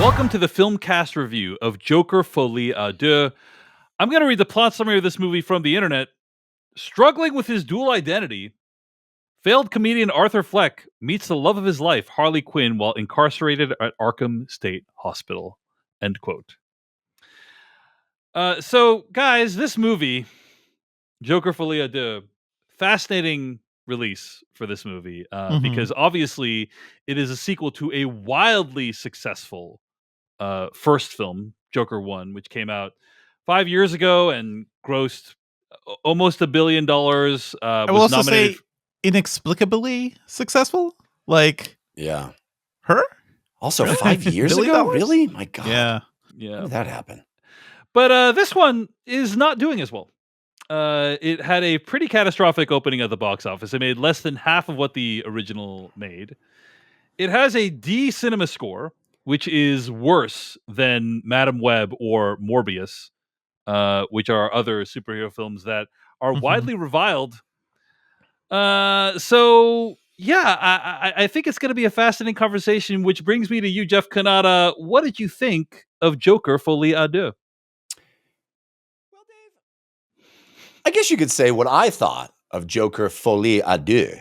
Welcome to the film cast review of Joker Folie à Deux. I'm going to read the plot summary of this movie from the internet. Struggling with his dual identity, failed comedian Arthur Fleck meets the love of his life, Harley Quinn, while incarcerated at Arkham State Hospital. End quote. So, guys, this movie, Joker Folie à Deux, fascinating release for this movie because obviously it is a sequel to a wildly successful first film, Joker 1, which came out 5 years ago and grossed almost $1 billion. I will also say inexplicably successful. Like, yeah. Her? Also, 5 years ago? Really? My God. Yeah. How did that happen? But this one is not doing as well. It had a pretty catastrophic opening at the box office. It made less than half of what the original made. It has a D cinema score, which is worse than Madam Web or Morbius, which are other superhero films that are widely reviled. So yeah, I think it's going to be a fascinating conversation, which brings me to you, Jeff Kanata. What did you think of Joker Folie à Deux? Well, Dave, I guess you could say what I thought of Joker Folie à Deux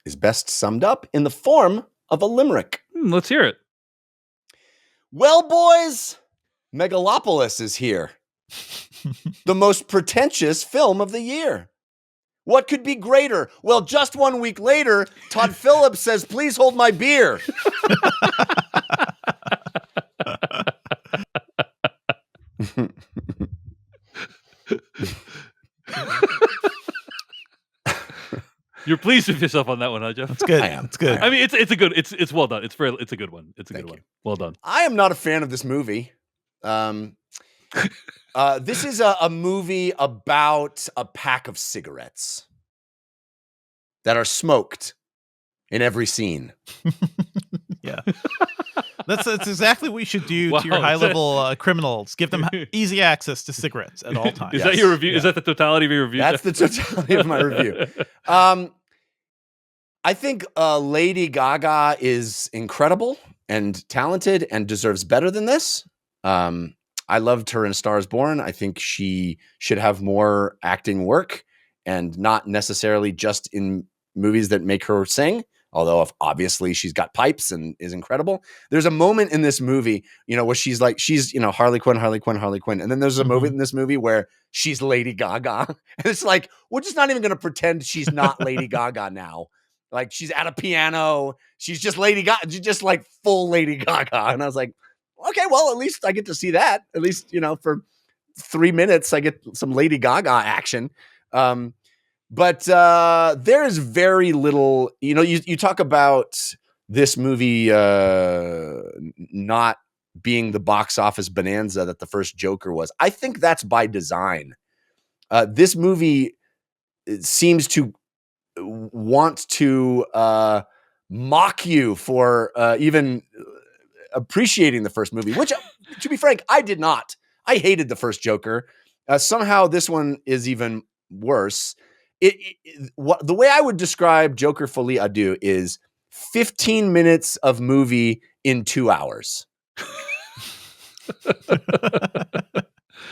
is best summed up in the form of a limerick. Let's hear it. Well, boys, Megalopolis is here. The most pretentious film of the year. What could be greater? Well, just 1 week later, Todd Philips says, please hold my beer. You're pleased with yourself on that one, huh, Jeff? It's good. I am. It's good. I mean, it's a good. It's well done. It's a good one. It's a good one. Well done. I am not a fan of this movie. This is a movie about a pack of cigarettes that are smoked in every scene. Yeah. That's exactly what we should do to your high-level criminals. Give them easy access to cigarettes at all times. Is that your review? Yeah. Is that the totality of your review? That's the totality of my review. I think Lady Gaga is incredible and talented and deserves better than this. I loved her in A Star is Born. I think she should have more acting work and not necessarily just in movies that make her sing. Although obviously she's got pipes and is incredible. There's a moment in this movie, where she's Harley Quinn. And then there's a moment in this movie where she's Lady Gaga. And it's like, we're just not even going to pretend she's not Lady Gaga now. Like, she's at a piano. She's just Lady Gaga. She's just like full Lady Gaga. And I was like, okay, well, at least I get to see that. At least, for 3 minutes, I get some Lady Gaga action. But there is very little, you talk about this movie not being the box office bonanza that the first Joker was. I think that's by design. This movie seems to want to mock you for even appreciating the first movie, which, to be frank, I did not. I hated the first Joker. Somehow this one is even worse. The way I would describe Joker Folie à Deux is 15 minutes of movie in 2 hours.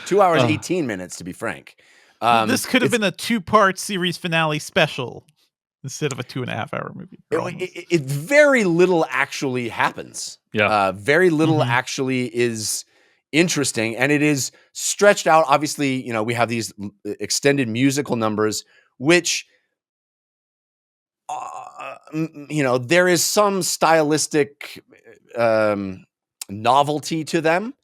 2 hours, 18 minutes, to be frank. This could have been a 2-part series finale special instead of a 2.5-hour movie. It very little actually happens. Yeah. Very little actually is interesting. And it is stretched out. Obviously, we have these extended musical numbers, which, there is some stylistic novelty to them.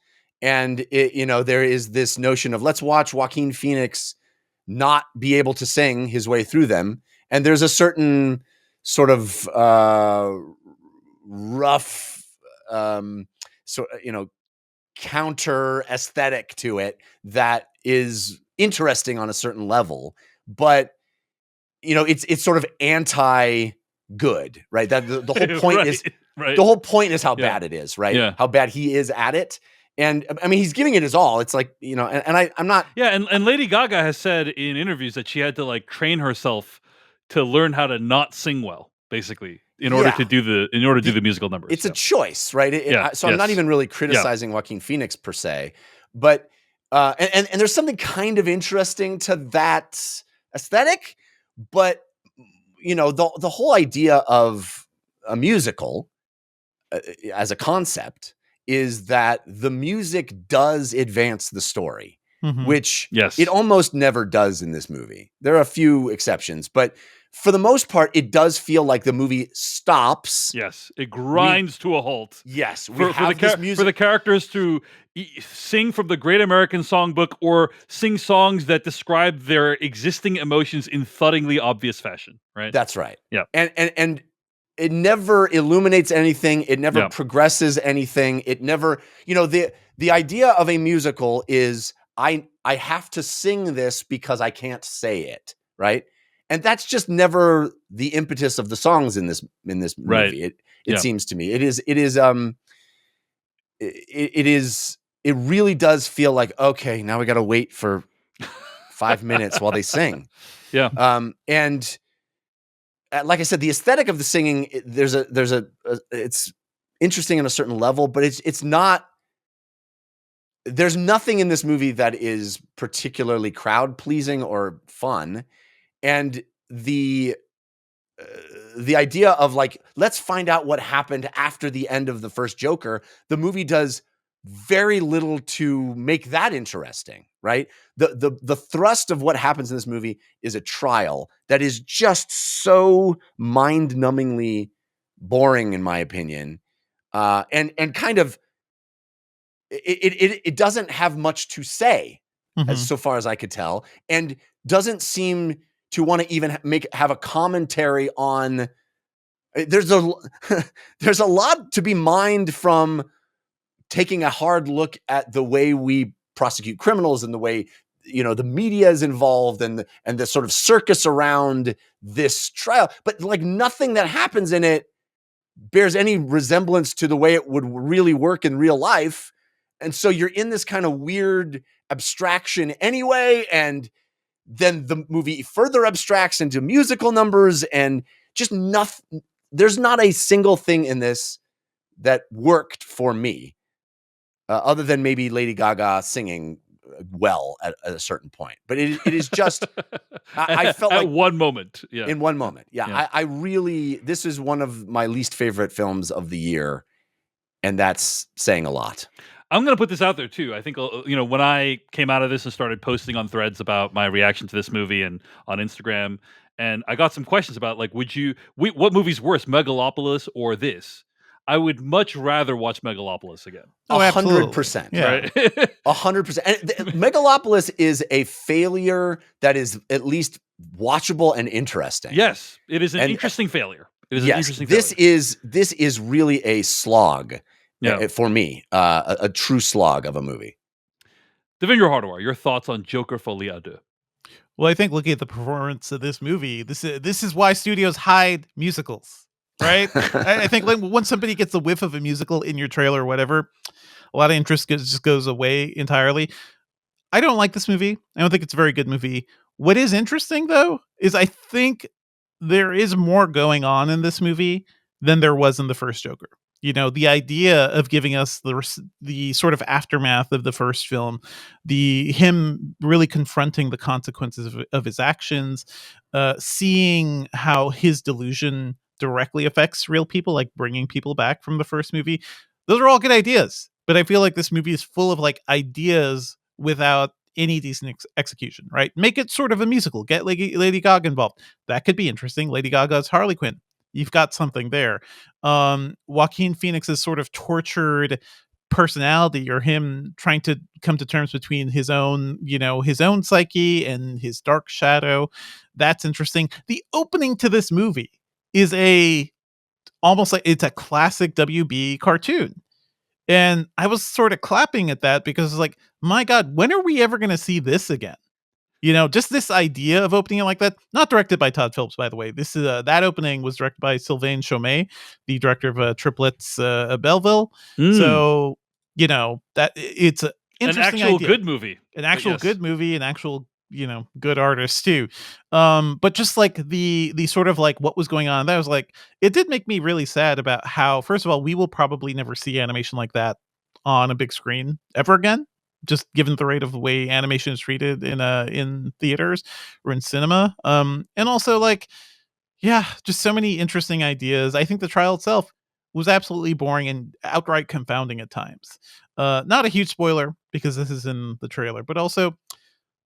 And, there is this notion of let's watch Joaquin Phoenix not be able to sing his way through them. And there's a certain sort of rough, counter aesthetic to it that is interesting on a certain level. But, it's sort of anti-good, right? That the whole point is the whole point is how bad it is, right? Yeah. How bad he is at it. And I mean, he's giving it his all. It's like, I'm not. Yeah. And Lady Gaga has said in interviews that she had to train herself to learn how to not sing well, basically. in order to do the musical numbers. It's a choice, right? I'm not even really criticizing Joaquin Phoenix per se, but and there's something kind of interesting to that aesthetic, but the whole idea of a musical as a concept is that the music does advance the story, which it almost never does in this movie. There are a few exceptions, but for the most part, it does feel like the movie stops. Yes, it grinds to a halt. Yes, for the characters to sing from the Great American Songbook or sing songs that describe their existing emotions in thuddingly obvious fashion. Right. That's right. Yeah, and it never illuminates anything. It never progresses anything. It never, the idea of a musical is I have to sing this because I can't say it, right? And that's just never the impetus of the songs in this movie. It seems to me. It really does feel like, okay, now we got to wait for 5 minutes while they sing. Yeah. And like I said, the aesthetic of the singing, it's interesting on a certain level, but it's not. There's nothing in this movie that is particularly crowd pleasing or fun, and the idea of like, let's find out what happened after the end of the first Joker. The movie does very little to make that interesting, right? The thrust of what happens in this movie is a trial that is just so mind-numbingly boring, in my opinion, and kind of it doesn't have much to say, as so far as I could tell, and doesn't seem to want to even have a commentary on. There's a lot to be mined from taking a hard look at the way we prosecute criminals and the way, the media is involved and the sort of circus around this trial, but like nothing that happens in it bears any resemblance to the way it would really work in real life. And so you're in this kind of weird abstraction anyway. And then the movie further abstracts into musical numbers and just nothing. There's not a single thing in this that worked for me. Other than maybe Lady Gaga singing well at a certain point. But it is just, I felt at like one moment. Yeah. In one moment. Yeah. I really, this is one of my least favorite films of the year. And that's saying a lot. I'm going to put this out there too. I think, when I came out of this and started posting on threads about my reaction to this movie and on Instagram, and I got some questions about like, what movie's worse, Megalopolis or this? I would much rather watch Megalopolis again. 100%. Right? 100%. And Megalopolis is a failure that is at least watchable and interesting. Yes, it is an interesting failure. It is an interesting failure. This is really a slog for me, a true slog of a movie. Devindra Hardawar, your thoughts on Joker Folie à Deux? Well, I think looking at the performance of this movie, this is why studios hide musicals. Right? I think when somebody gets a whiff of a musical in your trailer or whatever, a lot of interest just goes away entirely. I don't like this movie. I don't think it's a very good movie. What is interesting, though, is I think there is more going on in this movie than there was in the first Joker. The idea of giving us the sort of aftermath of the first film, him really confronting the consequences of his actions, seeing how his delusion directly affects real people, like bringing people back from the first movie. Those are all good ideas, but I feel like this movie is full of like ideas without any decent execution, right? Make it sort of a musical. Get Lady Gaga involved. That could be interesting. Lady Gaga's Harley Quinn. You've got something there. Joaquin Phoenix's sort of tortured personality, or him trying to come to terms between his own psyche and his dark shadow. That's interesting. The opening to this movie is almost like it's a classic WB cartoon. And I was sort of clapping at that because it's like, my God, when are we ever going to see this again? Just this idea of opening it like that. Not directed by Todd Philips, by the way. This is that opening was directed by Sylvain Chomet, the director of Triplets Belleville. So that it's an interesting actual idea. good movie, an actual good movie, an actual good artists too. But just like the sort of like what was going on, that was like, it did make me really sad about how, first of all, we will probably never see animation like that on a big screen ever again, just given the rate of the way animation is treated in theaters or in cinema. And also like, yeah, just so many interesting ideas. I think the trial itself was absolutely boring and outright confounding at times. Not a huge spoiler because this is in the trailer, but also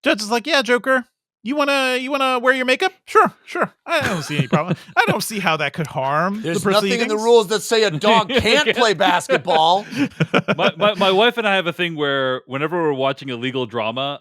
Judge is like, yeah, Joker, you wanna wear your makeup? Sure, sure. I don't see any problem. I don't see how that could harm There's the nothing proceedings. in the rules that say a dog can't play basketball. My wife and I have a thing where whenever we're watching a legal drama,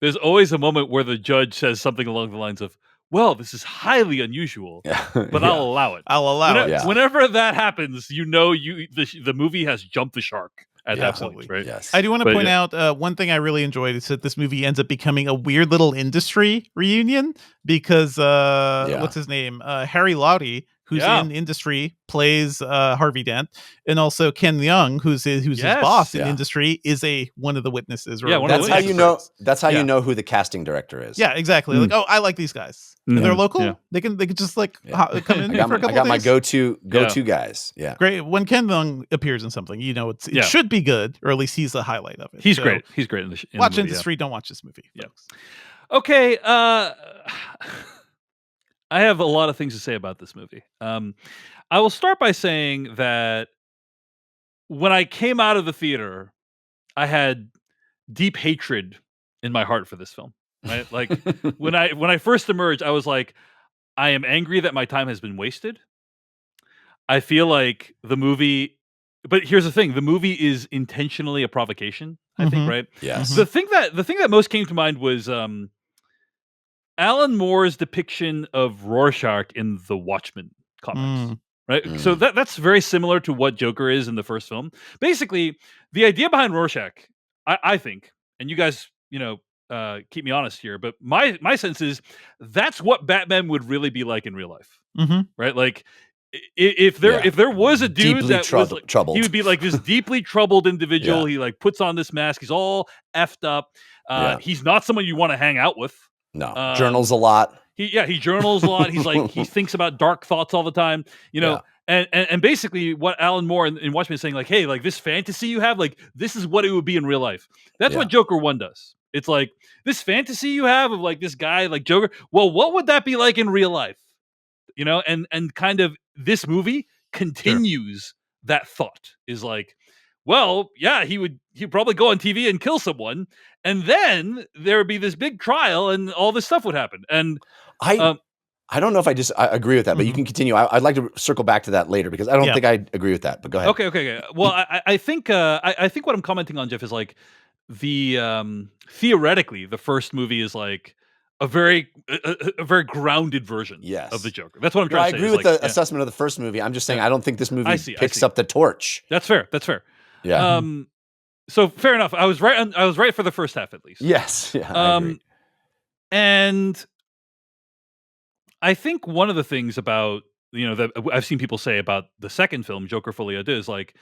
there's always a moment where the judge says something along the lines of, "Well, this is highly unusual, but I'll allow it." I'll allow it. Yeah. Whenever that happens, the movie has jumped the shark at that Absolutely. point, right? Yes. I do want to But point yeah. out one thing I really enjoyed is that this movie ends up becoming a weird little industry reunion because what's his name? Harry Laudy, who's Yeah. in Industry, plays Harvey Dent, and also Ken Young, who's his Yes. boss in Yeah. Industry, is one of the witnesses. Yeah, one of That's the how witnesses. you know. That's how Yeah. you know who the casting director is. Yeah, exactly. Like, oh, I like these guys. And they're local. Yeah. They can just like Yeah. come in I for a couple got my days. go-to guys. Yeah. Great. When Ken Young appears in something, it Yeah. should be good, or at least he's the highlight of it. He's So, great. He's great in the Watch movie, yeah. Industry. Don't watch this movie. Yeah. Folks. Okay, I have a lot of things to say about this movie. I will start by saying that when I came out of the theater, I had deep hatred in my heart for this film. Right? Like when I first emerged, I was like, I am angry that my time has been wasted. I feel like the movie, but here's the thing: the movie is intentionally a provocation. I think, Mhm. right? Yes. Mhm. The thing that most came to mind was Alan Moore's depiction of Rorschach in the Watchmen comics. Mm. Right? Mm. So that's very similar to what Joker is in the first film. Basically, the idea behind Rorschach, I think, and you guys, keep me honest here, but my sense is that's what Batman would really be like in real life. Mhm. Right? Like if there was a dude Deeply that was like, troubled. he would be like this deeply troubled individual. Yeah. He like puts on this mask. He's all effed up. Yeah. He's not someone you want to hang out with. No. Um, Journals a lot. He journals a lot. He's like he thinks about dark thoughts all the time. And basically what Alan Moore in Watchmen is saying, like, hey, like this fantasy you have, like this is what it would be in real life. That's what Joker 1 does. It's like this fantasy you have of like this guy like Joker. Well, what would that be like in real life? And kind of this movie continues that thought. Is like, well, yeah, he'd probably go on TV and kill someone, and then there would be this big trial, and all this stuff would happen. And I don't know if I agree with that, but you can continue. I'd like to circle back to that later because I don't think I agree with that. But go ahead. Okay. Well, I think what I'm commenting on, Jeff, is like the theoretically the first movie is like a very grounded version of the Joker. That's what I'm trying to say. I agree with the assessment of the first movie. I'm just saying I don't think this movie picks up the torch. That's fair. Yeah. So fair enough. I was right for the first half at least. Yes. Yeah. I agree. And I think one of the things about that I've seen people say about the second film, Joker Folie, Deux, is like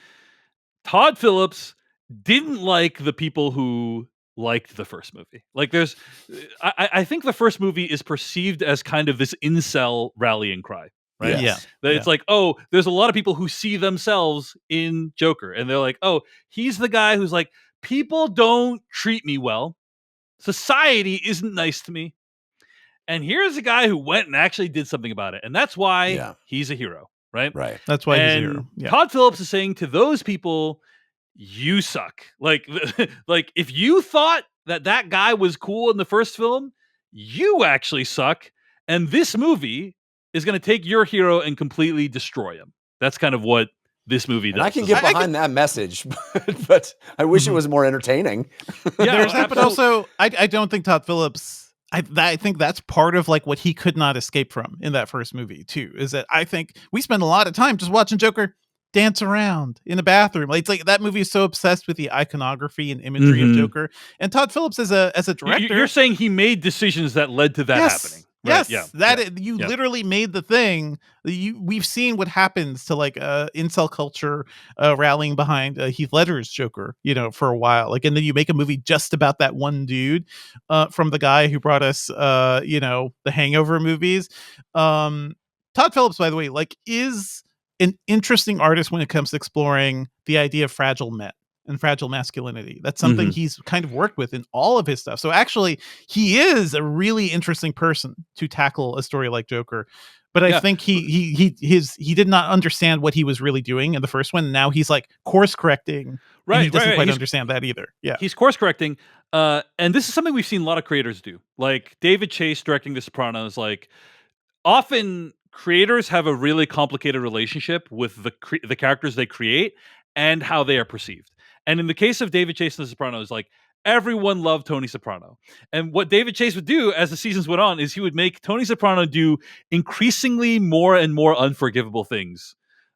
Todd Phillips didn't like the people who liked the first movie. Like I think the first movie is perceived as kind of this incel rallying cry, right? Yes. That it's like, oh, there's a lot of people who see themselves in Joker, and they're like, oh, he's the guy who's like, people don't treat me well, society isn't nice to me, and here's a guy who went and actually did something about it, and that's why he's a hero, right? Right. That's why he's a hero. Yeah. Todd Phillips is saying to those people, you suck. Like if you thought that guy was cool in the first film, you actually suck. And this movie is going to take your hero and completely destroy him. That's kind of what this movie does. And I can get behind that message, but I wish it was more entertaining. There's that, but also I don't think Todd Phillips. I think that's part of like what he could not escape from in that first movie too. Is that I think we spend a lot of time just watching Joker dance around in a bathroom. Like, it's like that movie is so obsessed with the iconography and imagery of Joker. And Todd Phillips as a director, you're saying he made decisions that led to that happening. Right, Yes, yeah, you yeah. literally made the thing. We've seen what happens to like incel culture rallying behind Heath Ledger's Joker, for a while. Like, and then you make a movie just about that one dude from the guy who brought us, the Hangover movies. Todd Phillips, by the way, like is an interesting artist when it comes to exploring the idea of fragile men and fragile masculinity. That's something Mhm. he's kind of worked with in all of his stuff. So actually, he is a really interesting person to tackle a story like Joker. But I Yeah. think he did not understand what he was really doing in the first one. Now he's like course correcting, and he Right, right, doesn't right. quite understand that either. Yeah. He's course correcting, and this is something we've seen a lot of creators do. Like David Chase directing The Sopranos. Like often, creators have a really complicated relationship with the characters they create and how they are perceived. And in the case of David Chase and The Sopranos, like everyone loved Tony Soprano. And what David Chase would do as the seasons went on is he would make Tony Soprano do increasingly more and more unforgivable things.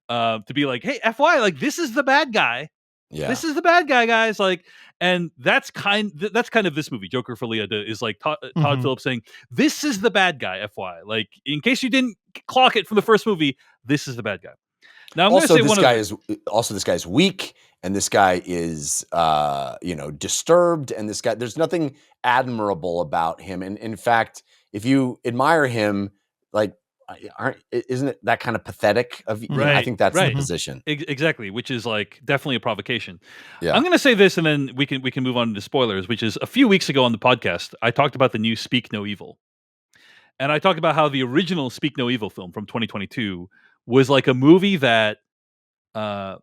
To be like, hey, FY, like this is the bad guy. Yeah. This is the bad guy, guys. Like, and that's kind of this movie, Joker Folie, is like Todd Mhm. Phillips saying, "This is the bad guy." FY, like in case you didn't clock it from the first movie, this is the bad guy. Now I'm going to Also, say this guy's weak, and this guy is disturbed, and this guy, there's nothing admirable about him. And in fact, if you admire him, like, isn't it that kind of pathetic of you? I Right, think that's the right. position. Exactly, which is like definitely a provocation. Yeah. I'm going to say this, and then we can move on to spoilers. Which is a few weeks ago on the podcast, I talked about the new Speak No Evil, and I talked about how the original Speak No Evil film from 2022 was like a movie that uh,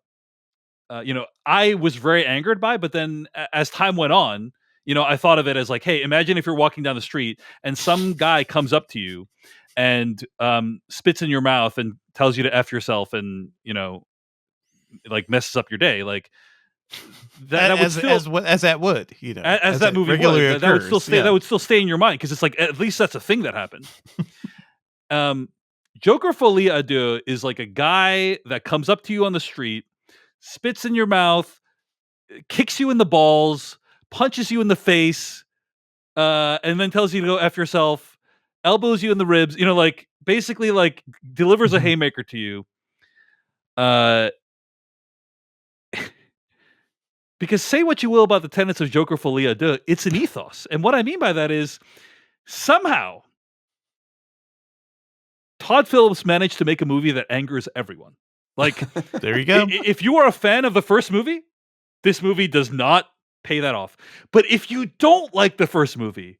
I was very angered by, but then as time went on, I thought of it as like, hey, imagine if you're walking down the street and some guy comes up to you and spits in your mouth and tells you to F yourself and, like messes up your day. Like that would still, as that would, as that it movie regularly would, that would still occurs. stay, Yeah. that would still stay in your mind. Cause it's like, at least that's a thing that happened. Joker Folie à Deux is like a guy that comes up to you on the street, spits in your mouth, kicks you in the balls, punches you in the face, and then tells you to go F yourself, elbows you in the ribs, like basically like delivers a Mhm. haymaker to you. Uh, because say what you will about the tenets of Joker Folie à Deux, it's an ethos. And what I mean by that is somehow Todd Phillips managed to make a movie that angers everyone. Like, There you go. if you are a fan of the first movie, this movie does not pay that off. But if you don't like the first movie,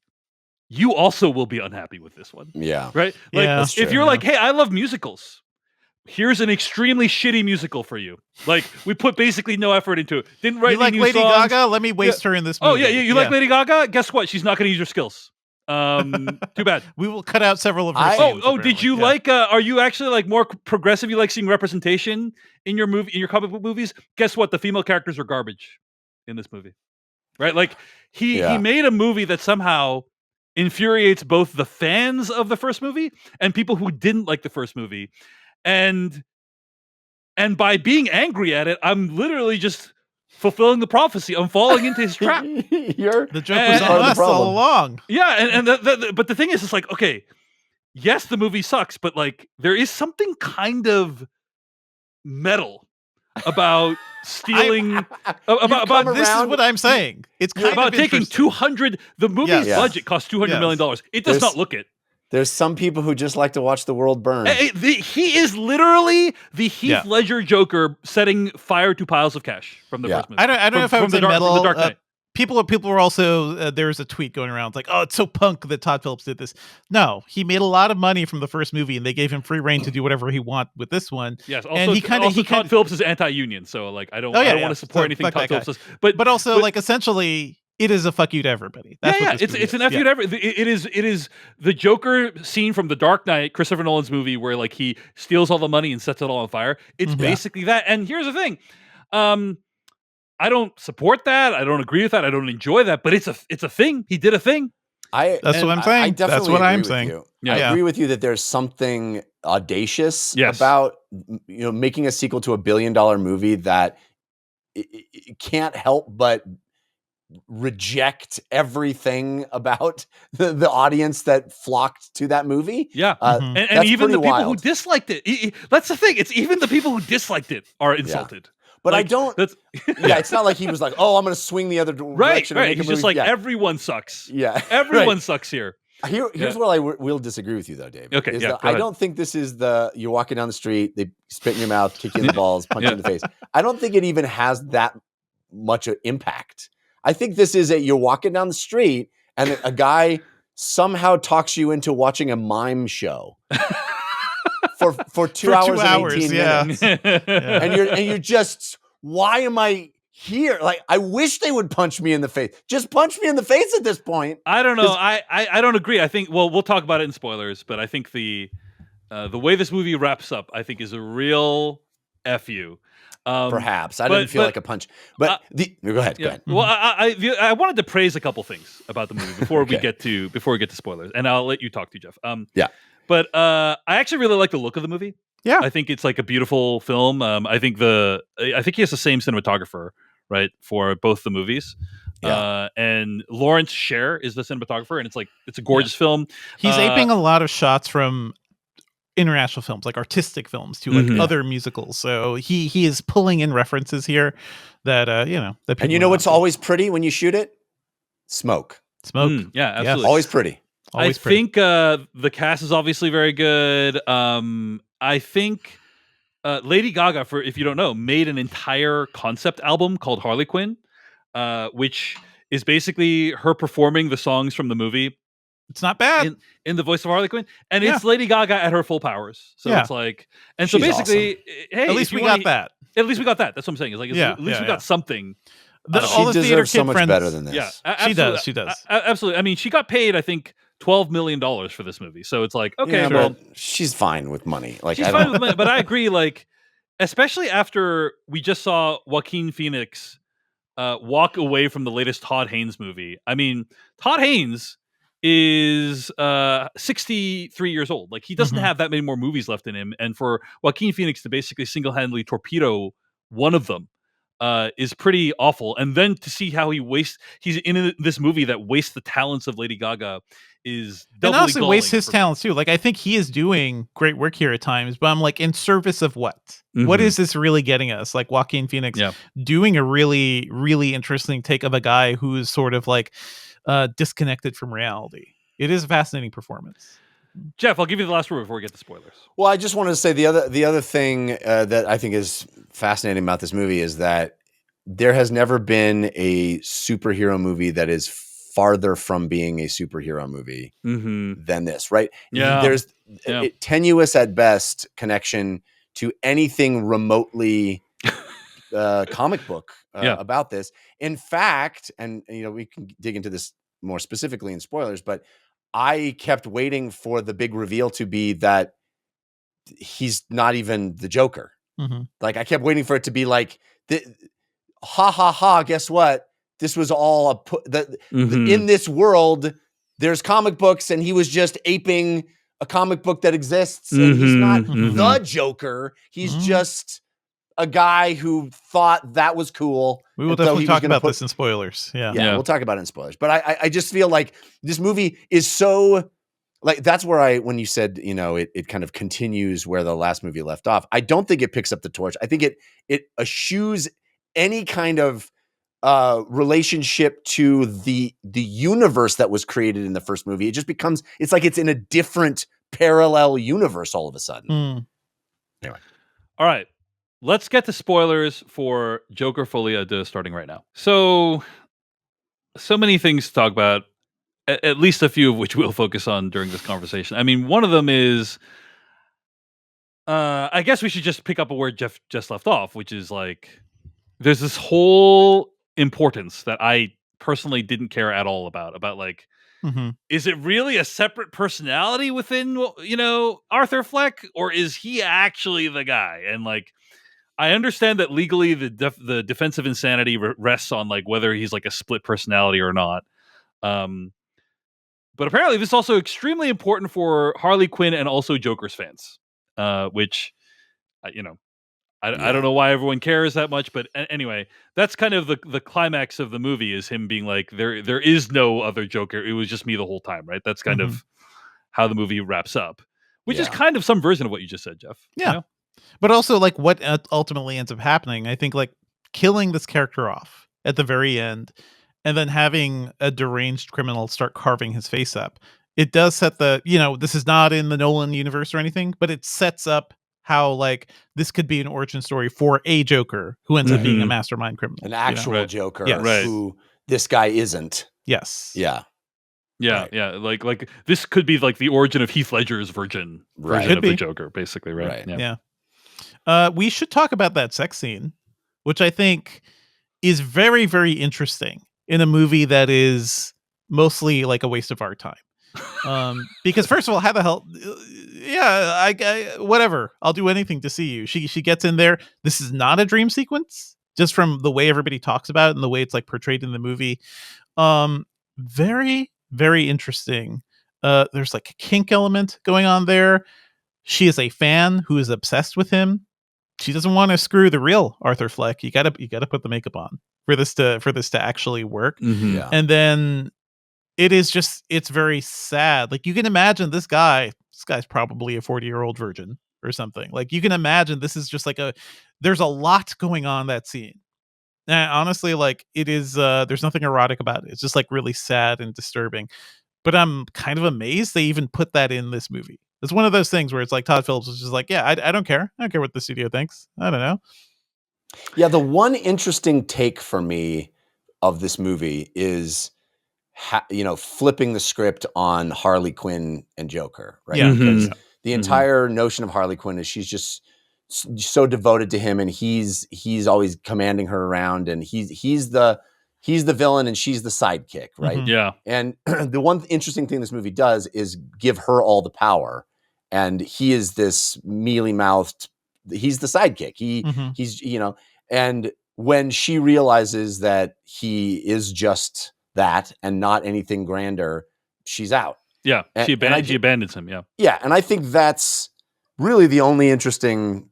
you also will be unhappy with this one. Yeah. Right? Like, Yeah, that's if true. you're like, hey, I love musicals, here's an extremely shitty musical for you. Like, we put basically no effort into it. Didn't write You like any new Lady songs. Gaga? Let me waste her in this movie. Oh, yeah, you like Lady Gaga? Guess what? She's not going to use your skills. Too bad. We will cut out several of her I- scenes. Oh, did apparently. you Yeah. like? Are you actually like more progressive? You like seeing representation in your your comic book movies? Guess what? The female characters are garbage in this movie, right? Like he Yeah. made a movie that somehow infuriates both the fans of the first movie and people who didn't like the first movie, and by being angry at it, I'm literally just fulfilling the prophecy. I'm falling into his trap. The joke was And- on part of the us all problem. along. Yeah, but the thing is, it's like, okay, yes, the movie sucks, but like there is something kind of metal about stealing about This is what I'm saying. It's kind about of taking interesting. 200. The movie's Yes. budget cost $200 million. It does There's- not look it. There's some people who just like to watch the world burn. He is literally the Heath Yeah. Ledger Joker setting fire to piles of cash from the Yeah. first movie. I don't know if I From would the say Dark- metal. from the Dark Knight. People were also there was a tweet going around. It's like, oh, it's so punk that Todd Phillips did this. No, he made a lot of money from the first movie, and they gave him free reign to do whatever he want with this one. Yes, also, and he Todd Phillips is anti-union, so like I don't want to support So anything fuck Todd that guy. Phillips does. But also, like, essentially, it is a fuck you to everybody. That's what this movie it's is. an FU to every. It is the Joker scene from the Dark Knight, Christopher Nolan's movie, where like he steals all the money and sets it all on fire. It's Mhm. basically that. And here's the thing, I don't support that. I don't agree with that. I don't enjoy that. But it's a thing. He did a thing. That's what I'm I saying. definitely That's what agree I'm with saying. you. Yeah. I Yeah. agree with you that there's something audacious Yes. about making a sequel to $1 billion movie that it can't help but reject everything about the audience that flocked to that movie. Yeah. Mhm. And That's even the pretty people who wild. disliked it. That's the thing. It's even the people who disliked it are insulted. But I Like, don't. That's Yeah, it's not like he was like, "Oh, I'm going to swing the other right. direction and Right. make He's a movie." just like yeah, everyone sucks. yeah, Everyone sucks here. Here's Yeah. where I will disagree with you, though, David. Okay, Is yeah, that go I ahead. don't think this is you're walking down the street, they spit in your mouth, kick you in the balls, punch Yeah. you in the face. I don't think it even has that much impact. I think this is you're walking down the street and a guy somehow talks you into watching a mime show for 2 For hours 2 and hours, 18 yeah. minutes. Yeah. And you're just, why am I here? Like, I wish they would punch me in the face. Just punch me in the face at this point. I don't know. I don't agree. I think we'll talk about it in spoilers, but I think the way this movie wraps up, I think, is a real fu. Perhaps I didn't feel like a punch, but go ahead. Yeah. Go ahead. Well, I wanted to praise a couple things about the movie before we Okay. get to spoilers, and I'll let you talk to Jeff. Yeah. But I actually really like the look of the movie. Yeah. I think it's like a beautiful film. I think he has the same cinematographer, right, for both the movies. Yeah. And Lawrence Sher is the cinematographer, and it's a gorgeous film. He's aping a lot of shots from international films, like artistic films, to like Mhm. other musicals. So he is pulling in references here that that people And you are know not what's doing. always pretty when you shoot it? Smoke. Smoke. Yeah, Yes. absolutely. Always pretty. Always I pretty. think the cast is obviously very good. I think Lady Gaga, for if you don't know, made an entire concept album called Harley Quinn, which is basically her performing the songs from the movie It's not bad. in the voice of Harley Quinn, and Yeah. it's Lady Gaga at her full powers. So Yeah. it's like, and so She's basically, hey, At least if you we wanna got that. At least we got that. That's what I'm saying. It's like Yeah, at least we yeah. got something. All She the theater deserves so kid much friends. better than this. Yeah, She absolutely. does. She does. Absolutely. I mean, she got paid, I think, $12 million for this movie. So it's like, okay, Yeah, well, but she's fine with money. Like, she's I fine don't. with money, but I agree. Like, especially after we just saw Joaquin Phoenix walk away from the latest Todd Haynes movie. I mean, Todd Haynes is 63 years old. Like, he doesn't Mhm. have that many more movies left in him, and for Joaquin Phoenix to basically single-handedly torpedo one of them is pretty awful. And then to see how he's in this movie that wastes the talents of Lady Gaga is And doubly honestly, wastes galling his for me. talents too. Like, I think he is doing great work here at times, but I'm like, in service of what? What Mhm. is this really getting us? Like Joaquin Phoenix Yeah. doing a really, really interesting take of a guy who is sort of like disconnected from reality. It is a fascinating performance. Jeff, I'll give you the last word before we get to spoilers. Well, I just wanted to say the other thing that I think is fascinating about this movie is that there has never been a superhero movie that is farther from being a superhero movie Mm-hmm. than this, right? Yeah. There's Yeah. tenuous at best connection to anything remotely comic book Yeah. about this. In fact, and we can dig into this more specifically in spoilers, but I kept waiting for the big reveal to be that he's not even the Joker. Mhm. Like, I kept waiting for it to be like, ha ha ha, guess what? This was all Mhm. in this world, there's comic books, and he was just aping a comic book that exists, and he's not Mhm. the Joker. He's Mhm. just a guy who thought that was cool. We will and so definitely he was talk gonna about this in spoilers. Yeah. Yeah, we'll talk about it in spoilers. But I just feel like this movie is so, like, that's where when you said, it kind of continues where the last movie left off. I don't think it picks up the torch. I think it eschews any kind of relationship to the universe that was created in the first movie. It just becomes, it's like it's in a different parallel universe all of a sudden. Mm. Anyway. All right. Let's get to spoilers for Joker Folie Deux starting right now. So many things to talk about, at least a few of which we'll focus on during this conversation. I mean, one of them is, I guess we should just pick up where Jeff just left off, which is like, there's this whole importance that I personally didn't care at all about like, Mhm. is it really a separate personality within, Arthur Fleck, or is he actually the guy? And like, I understand that legally the defense of insanity rests on like whether he's like a split personality or not. But apparently this is also extremely important for Harley Quinn and also Joker's fans, which, I don't know why everyone cares that much, but anyway, that's kind of the climax of the movie is him being like, there is no other Joker. It was just me the whole time, right? That's kind of how the movie wraps up, which is kind of some version of what you just said, Jeff. Yeah. You know? But also, like, what ultimately ends up happening, I think, like, killing this character off at the very end and then having a deranged criminal start carving his face up. It does set this is not in the Nolan universe or anything, but it sets up how, like, this could be an origin story for a Joker who ends up being a mastermind criminal. An actual Joker who this guy isn't. Yes. Yeah. Yeah, yeah. Like this could be like the origin of Heath Ledger's version of the Joker, basically, right? Yeah. We should talk about that sex scene, which I think is very, very interesting in a movie that is mostly like a waste of our time. Because first of all, how the hell? Yeah, I whatever. I'll do anything to see you. She gets in there. This is not a dream sequence, just from the way everybody talks about it and the way it's like portrayed in the movie. Very, very interesting. There's like a kink element going on there. She is a fan who is obsessed with him. She doesn't want to screw the real Arthur Fleck. You gotta put the makeup on for this to actually work. Yeah. And then it's very sad. Like, you can imagine this guy's probably a 40-year-old virgin or something. Like, you can imagine this is just like there's a lot going on in that scene. And honestly, like, it is there's nothing erotic about it. It's just like really sad and disturbing. But I'm kind of amazed they even put that in this movie. It's one of those things where it's like Todd Phillips was just like, yeah, I don't care. I don't care what the studio thinks. I don't know. Yeah, the one interesting take for me of this movie is flipping the script on Harley Quinn and Joker, right? Yeah. Because the entire notion of Harley Quinn is she's just so devoted to him, and he's always commanding her around, and he's the villain and she's the sidekick, right? Yeah. And the one interesting thing this movie does is give her all the power, and he is this mealy-mouthed. He's the sidekick. He's and when she realizes that he is just that and not anything grander, she's out. Yeah, she abandons him. Yeah, and I think that's really the only interesting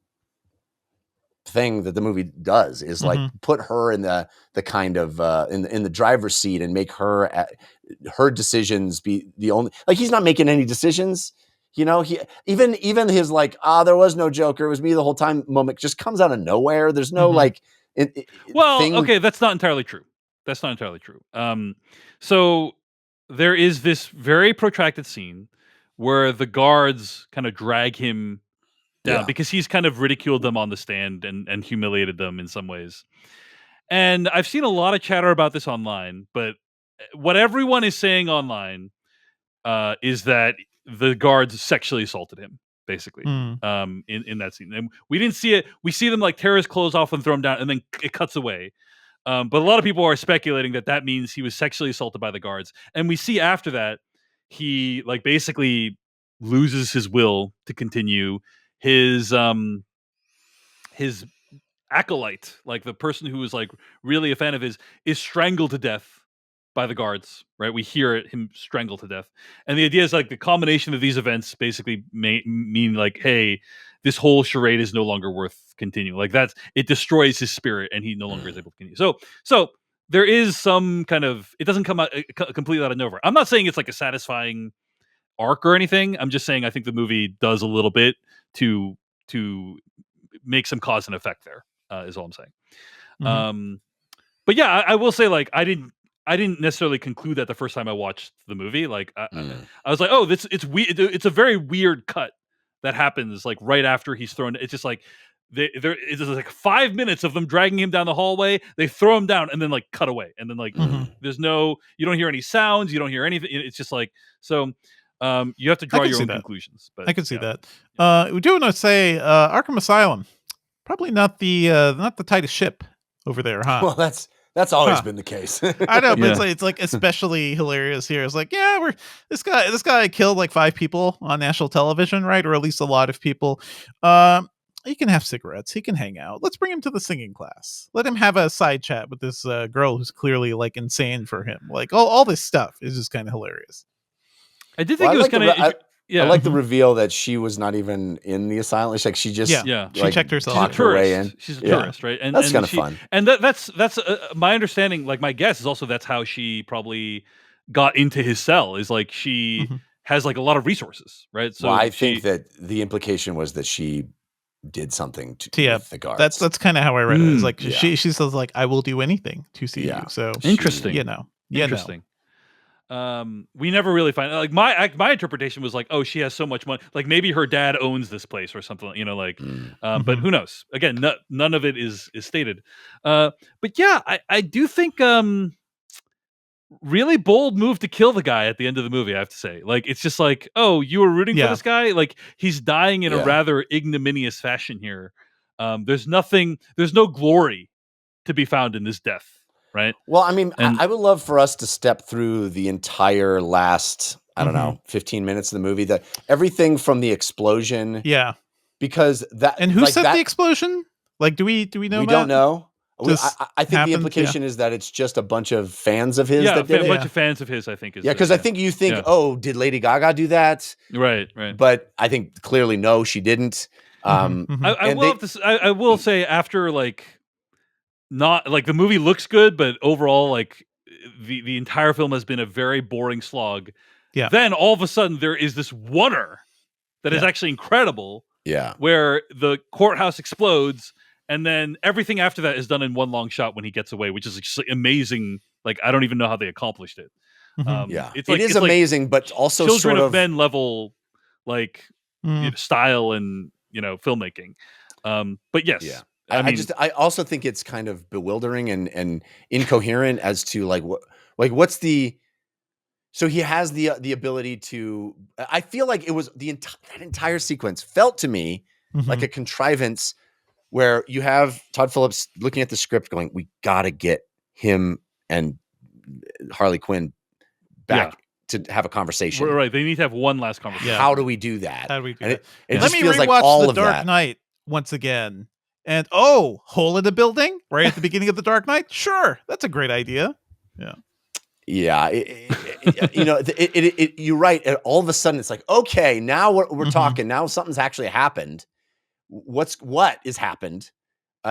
thing that the movie does is like put her in the kind of in the driver's seat and make her decisions be the only, like, he's not making any decisions. He even his like, there was no Joker, it was me the whole time moment just comes out of nowhere. There's no okay, that's not entirely true. So there is this very protracted scene where the guards kind of drag him down because he's kind of ridiculed them on the stand and humiliated them in some ways. And I've seen a lot of chatter about this online, but what everyone is saying online is that the guards sexually assaulted him, basically, in that scene. And we didn't see it. We see them like tear his clothes off and throw him down, and then it cuts away. But a lot of people are speculating that means he was sexually assaulted by the guards. And we see after that, he like basically loses his will to continue. His acolyte, like the person who was like really a fan of his, is strangled to death by the guards, right? We hear him strangled to death. And the idea is like the combination of these events basically mean like, hey, this whole charade is no longer worth continuing. Like it destroys his spirit and he no longer is able to continue. So there is some kind of, it doesn't come out completely out of nowhere. I'm not saying it's like a satisfying arc or anything. I'm just saying I think the movie does a little bit to make some cause and effect there, is all I'm saying. But yeah, I will say, like, I didn't necessarily conclude that the first time I watched the movie. Like, I was like, oh, it's weird. It's a very weird cut that happens like right after he's thrown. It's just like it's just like 5 minutes of them dragging him down the hallway. They throw him down and then like cut away. And then like you don't hear any sounds. You don't hear anything. It's just like, so you have to draw your own conclusions. But I can see that. We do want to say Arkham Asylum, probably not the tightest ship over there, huh? Well, that's always been the case. I know, but it's like especially hilarious here. It's like, yeah, this guy killed like 5 people on national television, right? Or at least a lot of people. He can have cigarettes. He can hang out. Let's bring him to the singing class. Let him have a side chat with this girl who's clearly like insane for him. Like all this stuff is just kind of hilarious. I did think it was kind of Yeah. I like the reveal that she was not even in the asylum. It's like she just Yeah. She like, checked herself. She's a talked her way tourist. in. She's a Yeah. tourist, right? And That's and kind of she, fun. and that's my understanding. Like my guess is also that's how she probably got into his cell. Is like she Mhm. has like a lot of resources, right? So Well, I she, think that the implication was that she did something Yeah, with the guards. that's kind of how I read it. It's like yeah. she says like, I will do anything to see Yeah. you. So Interesting. you know, Interesting. We never really find like my interpretation was like, oh, she has so much money, like maybe her dad owns this place or something, you know, like. Mm. But who knows? Again, none of it is stated. But yeah, I do think really bold move to kill the guy at the end of the movie. I have to say, like, it's just like, oh, you were rooting for Yeah. this guy, like he's dying in a Yeah. rather ignominious fashion here. There's no glory to be found in this death, right? Well, I mean, And I would love for us to step through the entire last, I don't Mhm. know, 15 minutes of the movie, that everything from the explosion, Yeah. because that, And who like set that, the explosion? Like, do we know? we that? don't know. Just I think happened, the yeah. implication is that it's just a bunch of fans of his yeah, that did a it. bunch of fans of his, I think. Is Yeah, because I think you think, Yeah. oh, did Lady Gaga do that? right. But I think clearly no, she didn't. Mhm, mhm. I and will have to. I will say after like, not like the movie looks good, but overall like the entire film has been a very boring slog. Yeah. Then all of a sudden there is this wonder that is Yeah. actually incredible, Yeah. where the courthouse explodes, and then everything after that is done in one long shot when he gets away, which is just amazing. Like I don't even know how they accomplished it. Mhm. Yeah. It's It like is it's like amazing, but also Children sort of of Men level, like Mm. style and filmmaking. But yes, Yeah. I mean, I also think it's kind of bewildering and incoherent as to like what's the, so he has the ability to, I feel like it was that entire sequence felt to me like Mhm. a contrivance where you have Todd Phillips looking at the script going, we got to get him and Harley Quinn back to have a conversation. right. They need to have one last conversation. How do we do that? How do we do And that? it Let just me feels like rewatch all The of Dark that. Knight once again. And hole in the building right at the beginning of The Dark Knight. Sure, that's a great idea. Yeah, you know, you're right. And all of a sudden, it's like, okay, now we're Mhm. talking. Now something's actually happened. What has happened?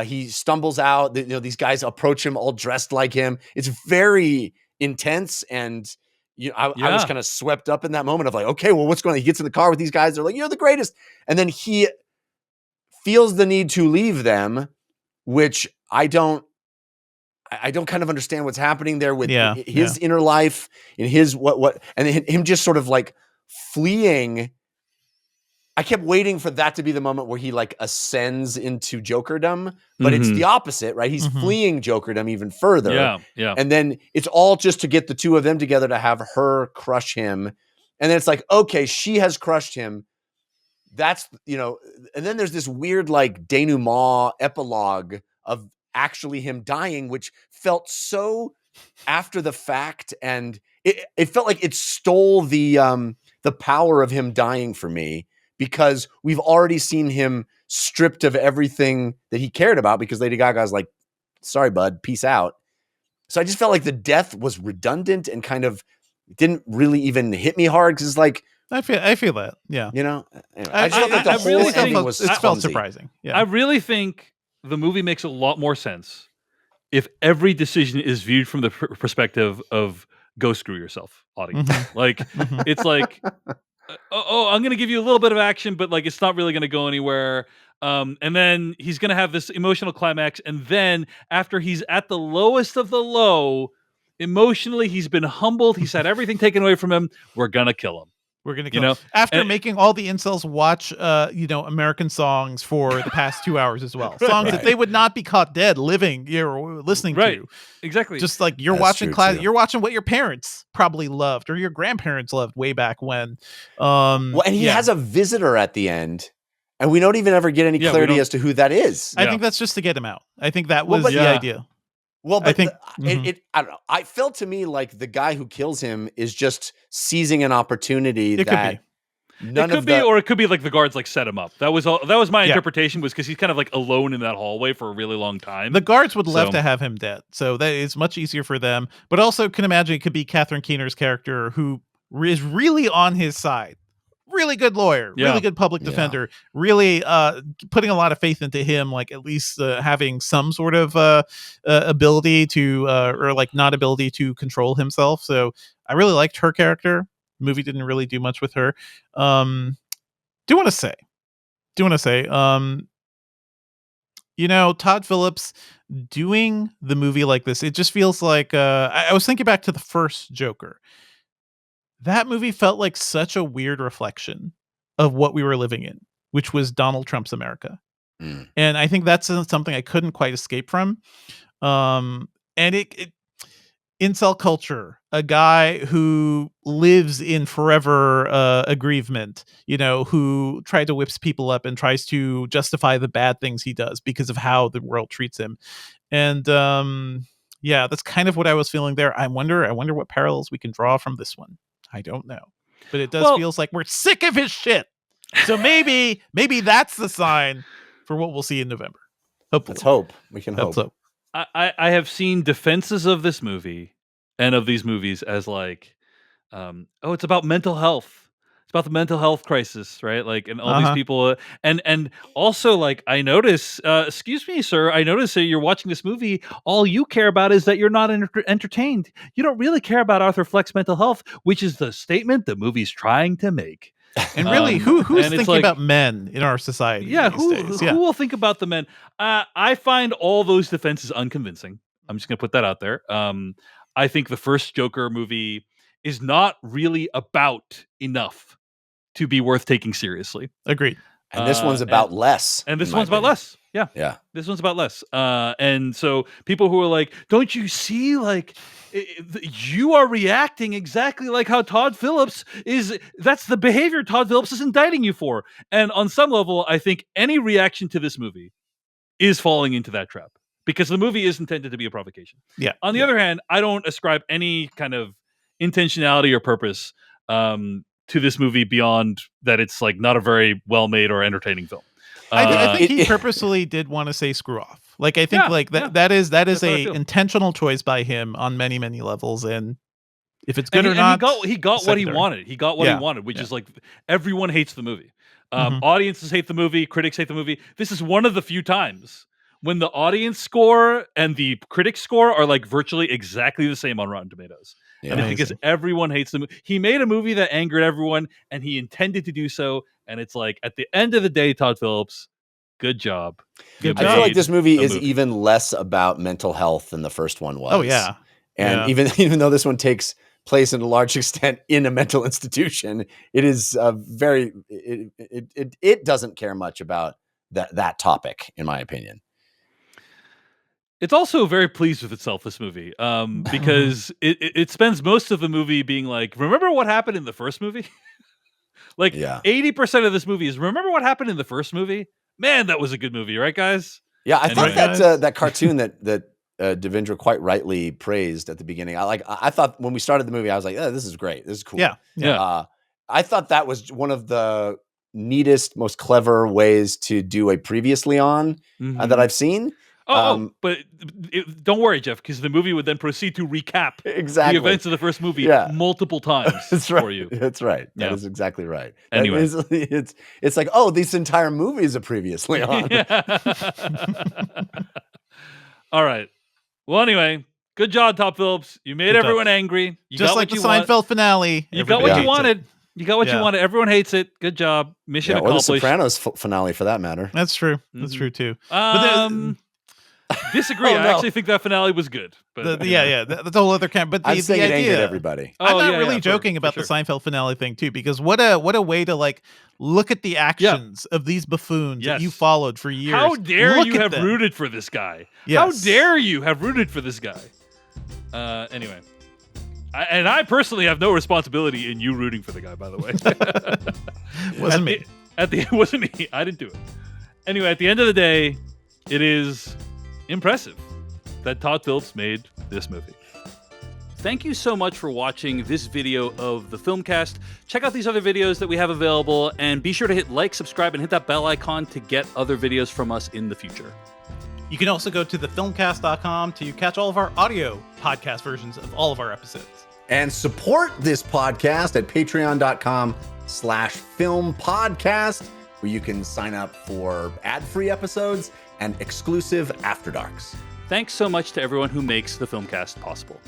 He stumbles out. You know, these guys approach him all dressed like him. It's very intense, and I was Yeah. kind of swept up in that moment of like, okay, well, what's going on? He gets in the car with these guys. They're like, you're the greatest, and then he feels the need to leave them, which I don't kind of understand what's happening there with his inner life and his what and him just sort of like fleeing. I kept waiting for that to be the moment where he like ascends into Jokerdom, but it's the opposite, right? He's Mhm. fleeing Jokerdom even further. Yeah. And then it's all just to get the two of them together to have her crush him. And then it's like, okay, she has crushed him. That's, and then there's this weird like denouement epilogue of actually him dying, which felt so after the fact, and it felt like it stole the power of him dying for me, because we've already seen him stripped of everything that he cared about, because Lady Gaga's like, sorry, bud, peace out. So I just felt like the death was redundant and kind of didn't really even hit me hard, because it's like, I feel that. Yeah. anyway, I just felt like the I whole really ending think- was it felt clumsy. surprising. Yeah. I really think the movie makes a lot more sense if every decision is viewed from the perspective of go screw yourself, audience. Mhm. Like Mhm. it's like, I'm going to give you a little bit of action, but like it's not really going to go anywhere. And then he's going to have this emotional climax, and then after he's at the lowest of the low, emotionally he's been humbled. He's had everything taken away from him. We're gonna kill him. We're gonna You kill know, after and- making all the incels watch American songs for the past 2 hours as well. Songs Right. that they would not be caught dead living or listening Right. to. Exactly. Just like you're That's watching true, too. you're watching what your parents probably loved or your grandparents loved way back when. Well, and he has a visitor at the end, and we don't even ever get any Yeah, we clarity don't- as to who that is. I Yeah. think that's just to get him out. I think that Well, was but- the Yeah. idea. Well, but I think- I don't know. I felt to me like the guy who kills him is just seizing an opportunity It could that be. none it could of be, the or it could be like the guards like set him up. That was my Yeah. interpretation, was because he's kind of like alone in that hallway for a really long time. The guards would love So- to have him dead, so that is much easier for them. But also, can imagine it could be Catherine Keener's character who is really on his side, really good lawyer, Yeah. really good public Yeah. defender, really putting a lot of faith into him, like at least having some sort of ability to or like not ability to control himself. So I really liked her character. The movie didn't really do much with her. Do want to say Todd Phillips doing the movie like this, it just feels like I was thinking back to the first Joker. That movie felt like such a weird reflection of what we were living in, which was Donald Trump's America. Mm. And I think that's something I couldn't quite escape from. And it incel culture, a guy who lives in forever aggrievement, who tried to whips people up and tries to justify the bad things he does because of how the world treats him. And yeah, that's kind of what I was feeling there. I wonder what parallels we can draw from this one. I don't know, but it does feels like we're sick of his shit. So maybe that's the sign for what we'll see in November. Hopefully. Let's hope. We can hope. So. I have seen defenses of this movie and of these movies as like, it's about mental health. It's about the mental health crisis, right? Like, and all these people, and also like, I notice, excuse me, sir, I notice that you're watching this movie. All you care about is that you're not entertained. You don't really care about Arthur Fleck's mental health, which is the statement the movie's trying to make. And really, who's thinking about men in our society? Yeah, these days? Who will think about the men? I find all those defenses unconvincing. I'm just gonna put that out there. I think the first Joker movie is not really about enough to be worth taking seriously. Agreed. And this one's about less. And this one's about less. Yeah. Yeah. This one's about less. And so people who are like, don't you see, like, you are reacting exactly like how Todd Phillips is. That's the behavior Todd Phillips is indicting you for. And on some level, I think any reaction to this movie is falling into that trap because the movie is intended to be a provocation. Yeah. On the other hand, I don't ascribe any kind of intentionality or purpose to this movie beyond that it's like not a very well-made or entertaining film. I think he purposely did want to say screw off. Like I think that is a intentional choice by him on many, many levels. And if it's good or not, he got what he wanted. He got what he wanted, which is like everyone hates the movie. Audiences hate the movie, critics hate the movie. This is one of the few times when the audience score and the critic score are like virtually exactly the same on Rotten Tomatoes. Yeah. And I think because everyone hates the movie. He made a movie that angered everyone, and he intended to do so. And it's like, at the end of the day, Todd Phillips, good job. I feel like this movie is even less about mental health than the first one was. Oh, yeah. And even though this one takes place in a large extent in a mental institution, it is it doesn't care much about that topic, in my opinion. It's also very pleased with itself, this movie, because it spends most of the movie being like, remember what happened in the first movie? Like 80% of this movie is, remember what happened in the first movie? Man, that was a good movie, right, guys? Yeah, I thought that cartoon that Devindra quite rightly praised at the beginning. I thought when we started the movie, I was like, oh, this is great. This is cool. Yeah. I thought that was one of the neatest, most clever ways to do a previously on that I've seen. But don't worry, Jeff, because the movie would then proceed to recap the events of the first movie multiple times for you. That's right. That is exactly right. Anyway, it's like, oh, this entire movie is a previously on. All right. Well, anyway, good job, Todd Phillips. You made everyone angry. You just got like what the you Seinfeld finale. You got what you wanted. You got what you wanted. Everyone hates it. Good job. Mission accomplished. Or the Sopranos finale, for that matter. That's true. That's true too. Disagree. I actually think that finale was good. But that's a whole other camp. But I'm saying the it idea, angered everybody. I'm not really joking about the Seinfeld finale thing too, because what a way to like look at the actions of these buffoons that you followed for years. How dare you have rooted for this guy? Yes. How dare you have rooted for this guy? Anyway. I personally have no responsibility in you rooting for the guy, by the way. Wasn't me. It wasn't me. I didn't do it. Anyway, at the end of the day, it is impressive that Todd Phillips made this movie. Thank you so much for watching this video of the Filmcast. Check out these other videos that we have available, and be sure to hit like, subscribe, and hit that bell icon to get other videos from us in the future. You can also go to thefilmcast.com to catch all of our audio podcast versions of all of our episodes. And support this podcast at patreon.com/ patreon.com/film podcast, where you can sign up for ad-free episodes and exclusive After Darks. Thanks so much to everyone who makes the Filmcast possible.